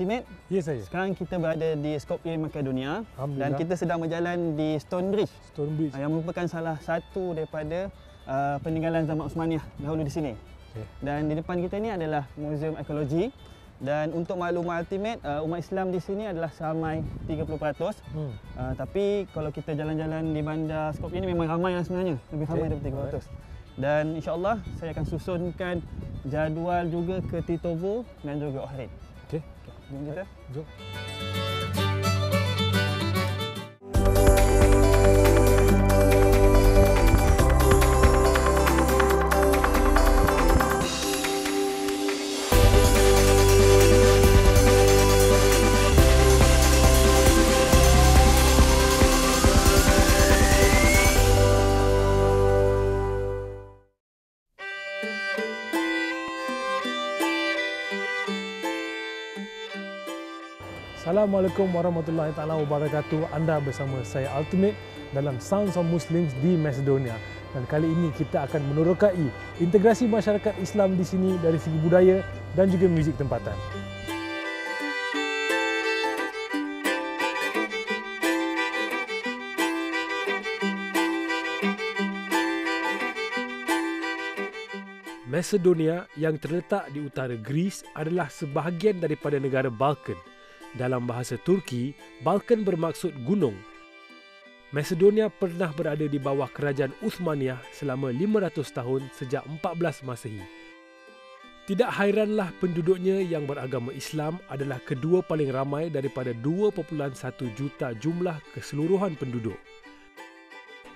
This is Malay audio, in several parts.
Altimet. Ya, saya. Sekarang kita berada di Skopje, Macedonia dan Alhamdulillah. kita sedang berjalan di Stone Bridge Stonebridge. yang merupakan salah satu daripada peninggalan zaman Osmaniyah dahulu di sini. Okay. Dan di depan kita ni adalah Museum Ekologi. Dan untuk maklumat Altimet, umat Islam di sini adalah seramai 30%. Tapi kalau kita jalan-jalan di bandar Skopje ni memang ramai lah sebenarnya, lebih ramai daripada 30%. Dan insya-Allah saya akan susunkan jadual juga ke Titovo dan juga Ohrid. Okey. Jom kita. Jom. Assalamualaikum warahmatullahi taala wabarakatuh. Anda bersama saya Altimet dalam Sounds of Muslims di Macedonia. Dan kali ini kita akan menerokai integrasi masyarakat Islam di sini dari segi budaya dan juga muzik tempatan. Macedonia yang terletak di utara Greece adalah sebahagian daripada negara Balkan. Dalam bahasa Turki, Balkan bermaksud gunung. Macedonia pernah berada di bawah kerajaan Uthmaniyah selama 500 tahun sejak 14 Masehi. Tidak hairanlah penduduknya yang beragama Islam adalah kedua paling ramai daripada 2.1 juta jumlah keseluruhan penduduk.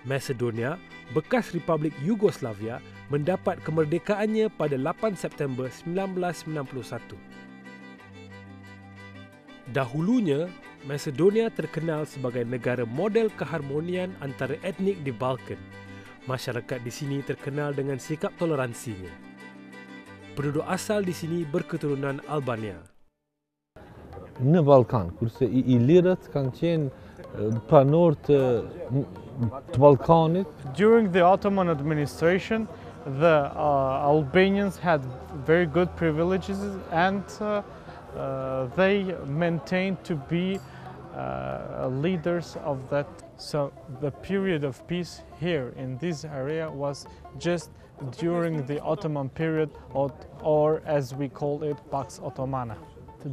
Macedonia, bekas Republik Yugoslavia, mendapat kemerdekaannya pada 8 September 1991. Dahulunya, Macedonia terkenal sebagai negara model keharmonian antara etnik di Balkan. Masyarakat di sini terkenal dengan sikap toleransinya. Penduduk asal di sini berketurunan Albania. Në Ballkan, kurse ilirët kanë qenë pranor të Ballkanit. During the Ottoman administration, the Albanians had very good privileges and they maintained to be leaders of that. So the period of peace here in this area was just during the Ottoman period, or as we call it, Pax Ottomana.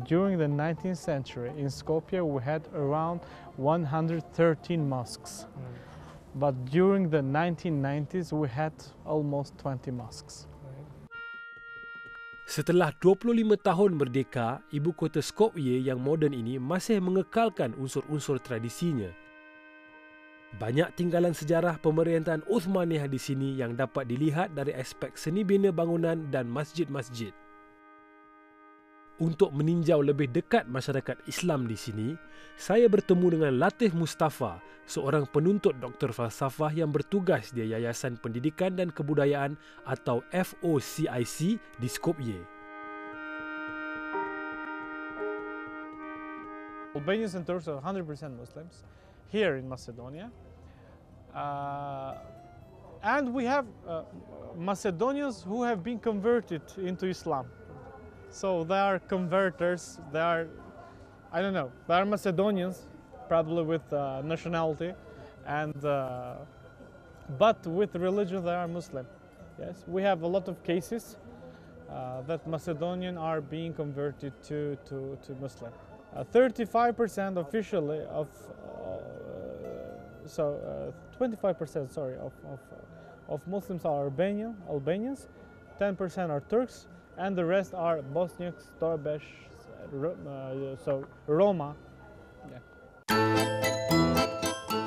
During the 19th century in Skopje we had around 113 mosques. But during the 1990s we had almost 20 mosques. Setelah 25 tahun merdeka, ibu kota Skopje yang moden ini masih mengekalkan unsur-unsur tradisinya. Banyak tinggalan sejarah pemerintahan Uthmaniyah di sini yang dapat dilihat dari aspek seni bina bangunan dan masjid-masjid. Untuk meninjau lebih dekat masyarakat Islam di sini, saya bertemu dengan Latif Mustafa, seorang penuntut doktor falsafah yang bertugas di Yayasan Pendidikan dan Kebudayaan atau FOCIC di Skopje. Albanians and Turks are 100% Muslims here in Macedonia. And we have Macedonians who have been converted into Islam. So they are converters, they are Macedonians, probably with nationality, and but with religion they are Muslim. Yes, we have a lot of cases that Macedonian are being converted to Muslim. 35% officially of 25% of Muslims are Albanians, 10% are Turks, and the rest are Bosniaks, Torbesh, Roma. Yeah.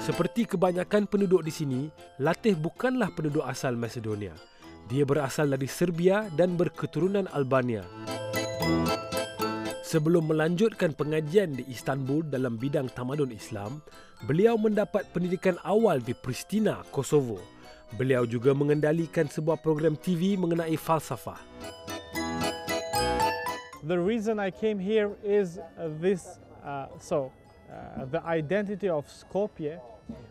Seperti kebanyakan penduduk di sini, Latif bukanlah penduduk asal Macedonia. Dia berasal dari Serbia dan berketurunan Albania. Sebelum melanjutkan pengajian di Istanbul dalam bidang tamadun Islam, beliau mendapat pendidikan awal di Pristina, Kosovo. Beliau juga mengendalikan sebuah program TV mengenai falsafah. The reason I came here is the identity of Skopje,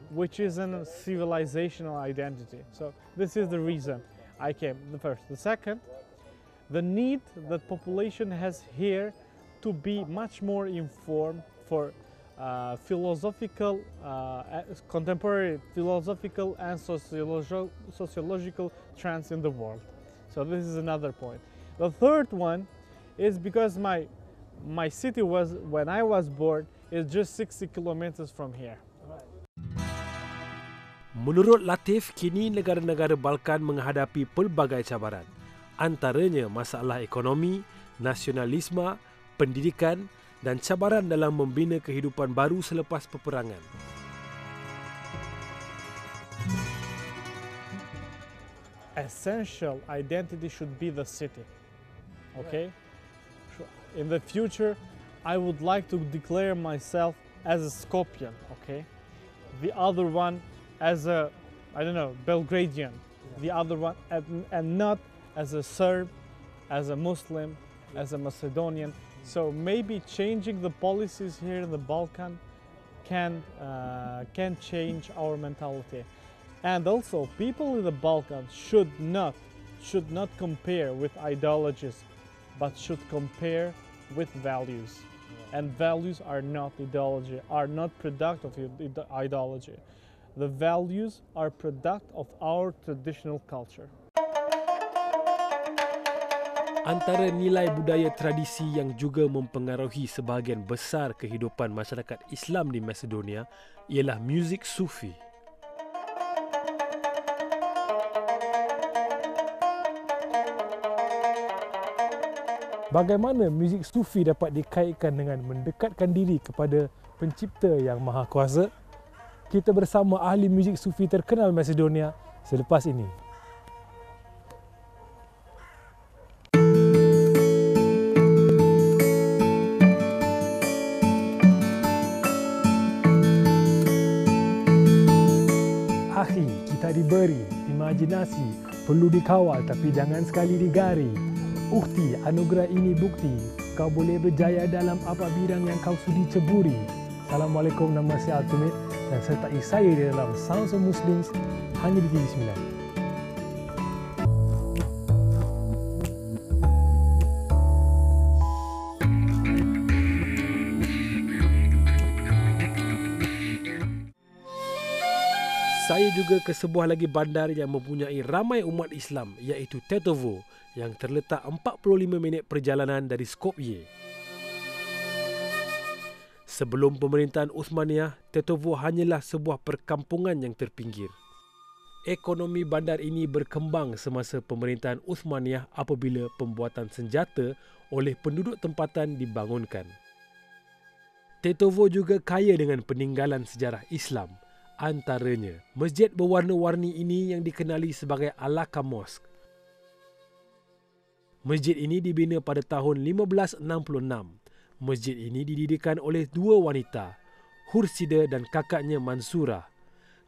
which is a civilizational identity. So this is the reason I came, the first. The second, the need that population has here to be much more informed for contemporary philosophical and sociological trends in the world. So this is another point. The third one is because my city was, when I was born, is just 60 kilometers from here. Menurut Latif, kini negara-negara Balkan menghadapi pelbagai cabaran. Antaranya masalah ekonomi, nasionalisme, pendidikan dan cabaran dalam membina kehidupan baru selepas peperangan. Essential identity should be the city. Okay? In the future, I would like to declare myself as a Skopjean, okay? The other one as a, I don't know, Belgradian. The other one, and not as a Serb, as a Muslim, as a Macedonian. So maybe changing the policies here in the Balkan can change our mentality. And also, people in the Balkans should not compare with ideologies, but should compare with values. And values are not ideology, are not product of ideology. The values are product of our traditional culture. Antara nilai budaya tradisi yang juga mempengaruhi sebahagian besar kehidupan masyarakat Islam di Macedonia ialah muzik Sufi. Bagaimana muzik Sufi dapat dikaitkan dengan mendekatkan diri kepada pencipta yang maha kuasa? Kita bersama ahli muzik Sufi terkenal Macedonia selepas ini. Akhi, kita diberi imajinasi, perlu dikawal tapi jangan sekali digari. Ukhti, anugerah ini bukti kau boleh berjaya dalam apa bidang yang kau sudi ceburi. Assalamualaikum, nama saya Altimet dan sertai saya di dalam Sounds of Muslims hanya di TV9. Saya juga ke sebuah lagi bandar yang mempunyai ramai umat Islam, iaitu Tetovo, yang terletak 45 minit perjalanan dari Skopje. Sebelum pemerintahan Uthmaniyah, Tetovo hanyalah sebuah perkampungan yang terpinggir. Ekonomi bandar ini berkembang semasa pemerintahan Uthmaniyah apabila pembuatan senjata oleh penduduk tempatan dibangunkan. Tetovo juga kaya dengan peninggalan sejarah Islam. Antaranya, masjid berwarna-warni ini yang dikenali sebagai Al-Aqsa Mosque. Masjid ini dibina pada tahun 1566. Masjid ini didirikan oleh dua wanita, Hursida dan kakaknya Mansurah.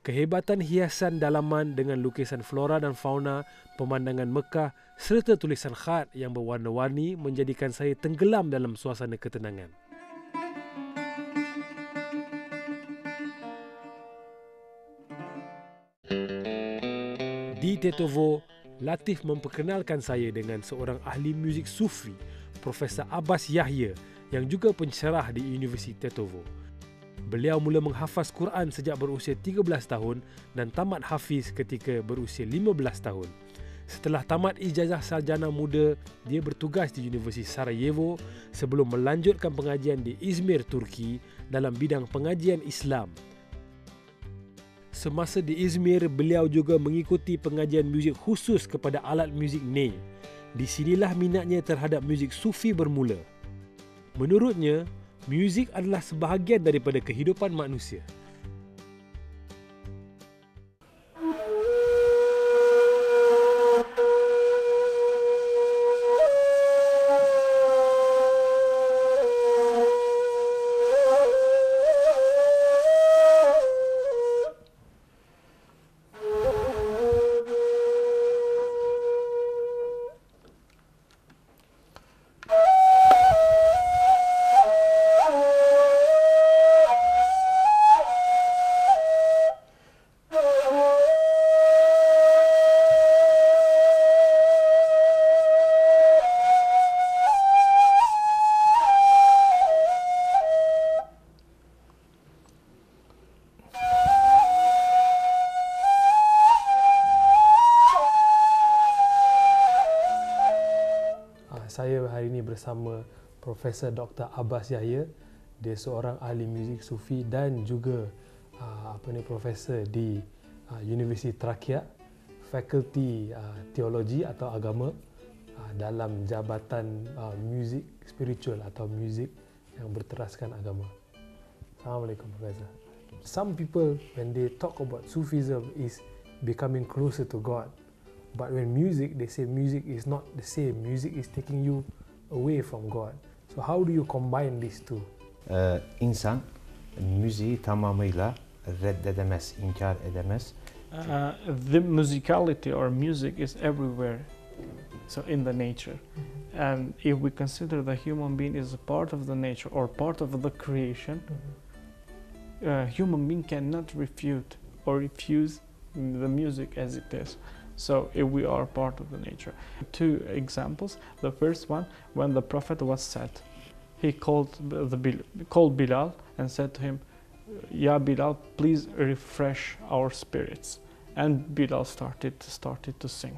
Kehebatan hiasan dalaman dengan lukisan flora dan fauna, pemandangan Mekah serta tulisan khat yang berwarna-warni menjadikan saya tenggelam dalam suasana ketenangan. Di Tetovo, Latif memperkenalkan saya dengan seorang ahli muzik Sufi, Profesor Abbas Yahya, yang juga pencerah di Universiti Tetovo. Beliau mula menghafaz Quran sejak berusia 13 tahun dan tamat hafiz ketika berusia 15 tahun. Setelah tamat ijazah sarjana muda, dia bertugas di Universiti Sarajevo sebelum melanjutkan pengajian di Izmir, Turki dalam bidang pengajian Islam. Semasa di Izmir, beliau juga mengikuti pengajian muzik khusus kepada alat muzik ney. Di sinilah minatnya terhadap muzik Sufi bermula. Menurutnya, muzik adalah sebahagian daripada kehidupan manusia. Saya hari ini bersama Profesor Dr. Abbas Yahya. Dia seorang ahli muzik sufi dan juga profesor di Universiti Trakya, fakulti teologi atau agama dalam jabatan muzik spiritual atau muzik yang berteraskan agama. Assalamualaikum, Profesor. Some people, when they talk about Sufism, is becoming closer to God. But when music, they say music is not the same. Music is taking you away from God. So how do you combine these two? İnsan müziği tamamıyla reddedemez, inkar edemez. The musicality or music is everywhere, so in the nature. And if we consider the human being is a part of the nature or part of the creation, human being cannot refute or refuse the music as it is. So if we are part of the nature. Two examples. The first one, when the Prophet was set, he called Bilal and said to him, "Ya Bilal, please refresh our spirits." And Bilal started to sing.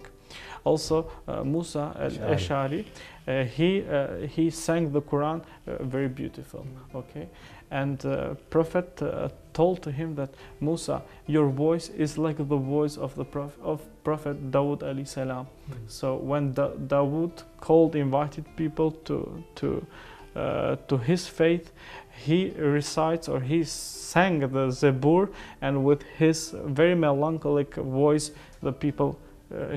Also, Musa al-Ash'ari, he sang the Quran very beautiful. Okay, and Prophet told to him that Musa, your voice is like the voice of the Prophet Dawood alayhi salam. So when Dawood invited people to his faith, he recites or he sang the Zabur, and with his very melancholic voice, the people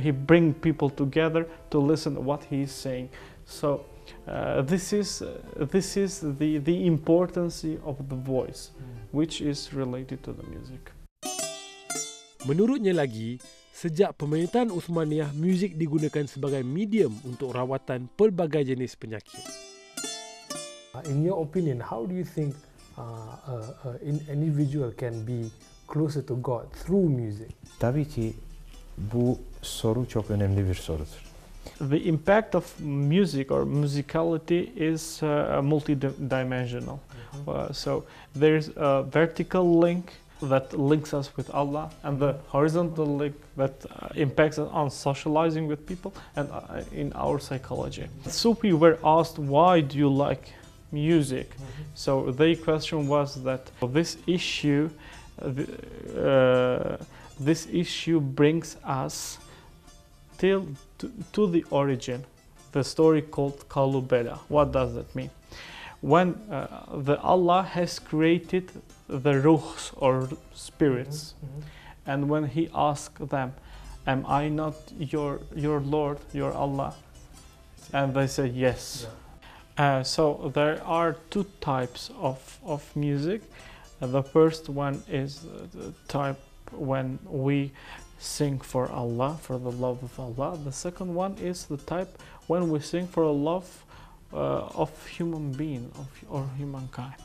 he bring people together to listen to what he is saying. So this is the importance of the voice, which is related to the music. Menurutnya lagi, sejak pemerintahan Uthmaniyah, muzik digunakan sebagai medium untuk rawatan pelbagai jenis penyakit. In your opinion, how do you think an individual can be closer to God through music? Tabii ki bu soru çok önemli bir sorudur. The impact of music or musicality is multidimensional. So there's a vertical link that links us with Allah, and the horizontal link that impacts us on socializing with people and in our psychology. Sufi were asked, why do you like music? So their question was that this issue brings us to the origin, the story called Kalubela. What does that mean? When the Allah has created the ruhs or spirits, and when He asked them, "Am I not your Lord, your Allah?" and they said yes. So there are two types of music. The first one is the type when we sing for Allah, for the love of Allah. The second one is the type when we sing for a love of human being or humankind.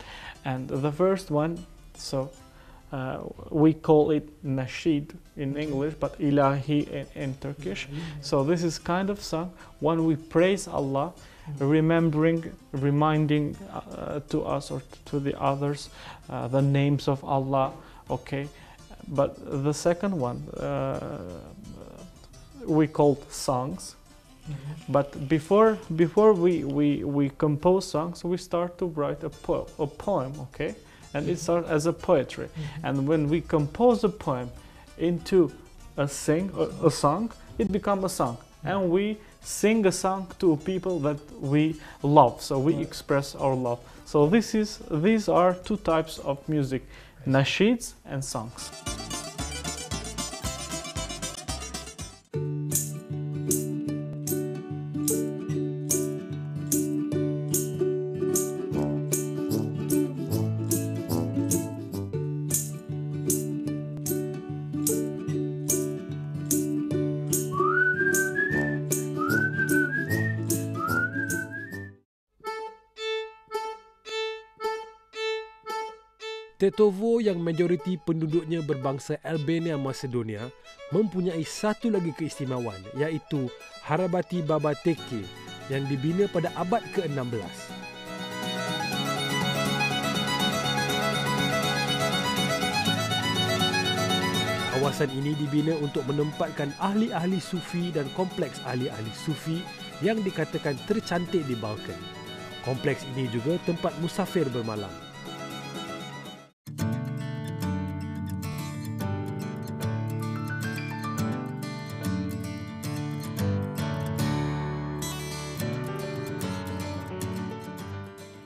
And the first one, so we call it nasheed in English, but ilahi in Turkish. So this is kind of song when we praise Allah, reminding to us or to the others the names of Allah. Okay. But the second one we called songs. But before we compose songs, we start to write a poem, okay? And it starts as a poetry. And when we compose a poem into a song, it becomes a song. And we sing a song to people that we love. So we express our love. So these are two types of music. Nasheeds and songs. Tetovo yang majoriti penduduknya berbangsa Albania Macedonia mempunyai satu lagi keistimewaan, iaitu Harabati Baba Teke yang dibina pada abad ke-16. Kawasan ini dibina untuk menempatkan ahli-ahli sufi dan kompleks ahli-ahli sufi yang dikatakan tercantik di Balkan. Kompleks ini juga tempat musafir bermalam.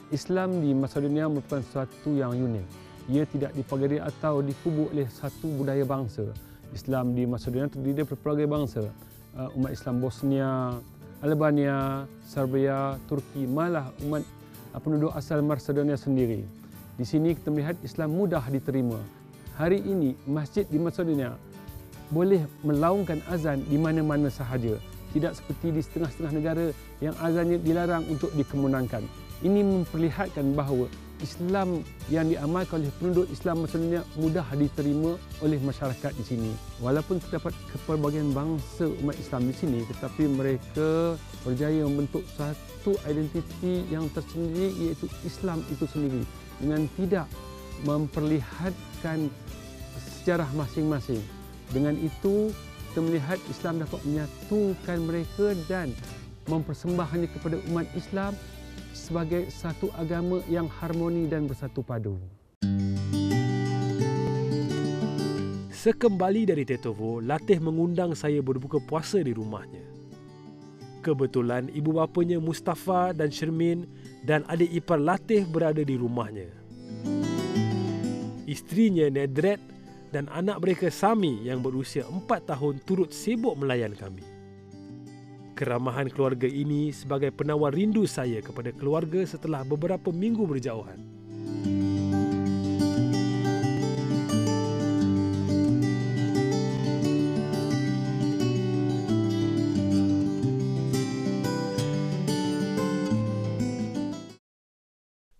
Islam di Macedonia merupakan sesuatu yang unik. Ia tidak dipagari atau dikubur oleh satu budaya bangsa. Islam di Macedonia terdiri dari pelbagai bangsa. Umat Islam Bosnia, Albania, Serbia, Turki, malah umat penduduk asal Macedonia sendiri. Di sini kita melihat Islam mudah diterima. Hari ini masjid di Macedonia boleh melaungkan azan di mana-mana sahaja. Tidak seperti di setengah-setengah negara yang azannya dilarang untuk dikemunangkan. Ini memperlihatkan bahawa Islam yang diamalkan oleh penduduk Islam Macedonia mudah diterima oleh masyarakat di sini. Walaupun terdapat kepelbagaian bangsa umat Islam di sini, tetapi mereka berjaya membentuk satu identiti yang tersendiri, iaitu Islam itu sendiri, dengan tidak memperlihatkan sejarah masing-masing. Dengan itu, kita melihat Islam dapat menyatukan mereka dan mempersembahkannya kepada umat Islam sebagai satu agama yang harmoni dan bersatu padu. Sekembali dari Tetovo, Latih mengundang saya berbuka puasa di rumahnya. Kebetulan ibu bapanya Mustafa dan Shermin dan adik ipar Latih berada di rumahnya. Isterinya Nedret dan anak mereka Sami yang berusia 4 tahun turut sibuk melayan kami. Keramahan keluarga ini sebagai penawar rindu saya kepada keluarga setelah beberapa minggu berjauhan.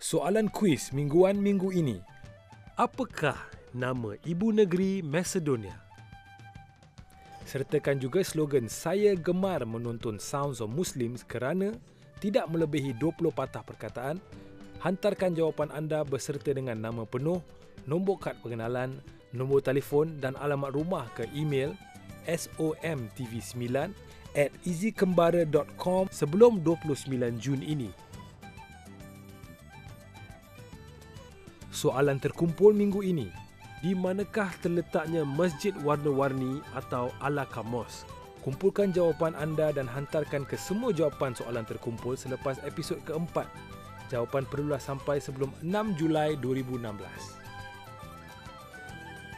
Soalan kuis mingguan minggu ini. Apakah nama ibu negeri Macedonia? Sertakan juga slogan saya gemar menonton Sounds of Muslims kerana tidak melebihi 20 patah perkataan. Hantarkan jawapan anda beserta dengan nama penuh, nombor kad pengenalan, nombor telefon dan alamat rumah ke email somtv9@easykembara.com sebelum 29 Jun ini. Soalan terkumpul minggu ini. Di manakah terletaknya masjid warna-warni atau Al-Aqsa Mosque? Kumpulkan jawapan anda dan hantarkan ke semua jawapan soalan terkumpul selepas episod keempat. Jawapan perlulah sampai sebelum 6 Julai 2016.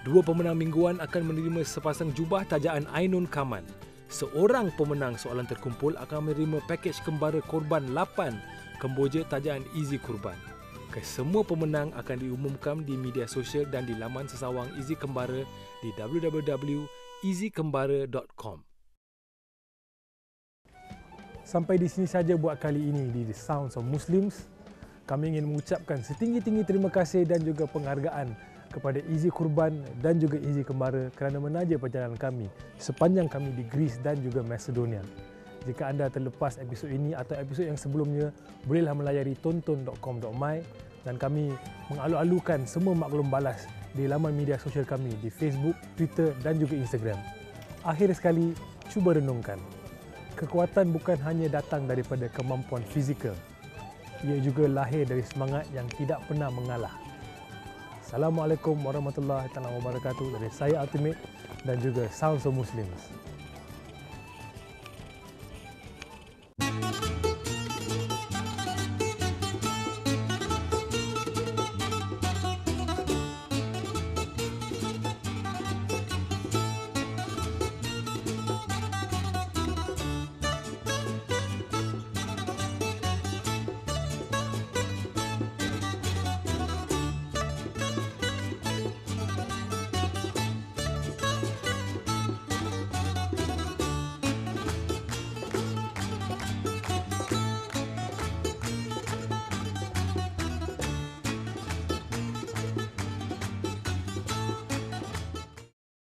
Dua pemenang mingguan akan menerima sepasang jubah tajaan Ainun Kaman. Seorang pemenang soalan terkumpul akan menerima pakej kembara korban 8 Kemboja tajaan Easy Kurban. Kesemua pemenang akan diumumkan di media sosial dan di laman sesawang Easy Kembara di www.easykembara.com. Sampai di sini saja buat kali ini di The Sounds of Muslims. Kami ingin mengucapkan setinggi-tinggi terima kasih dan juga penghargaan kepada Easy Kurban dan juga Easy Kembara kerana menaja perjalanan kami sepanjang kami di Greece dan juga Macedonia. Jika anda terlepas episod ini atau episod yang sebelumnya, bolehlah melayari tonton.com.my dan kami mengalu-alukan semua maklum balas di laman media sosial kami di Facebook, Twitter dan juga Instagram. Akhir sekali, cuba renungkan. Kekuatan bukan hanya datang daripada kemampuan fizikal. Ia juga lahir dari semangat yang tidak pernah mengalah. Assalamualaikum warahmatullahi wabarakatuh dari saya Altimet dan juga Sounds of Muslims.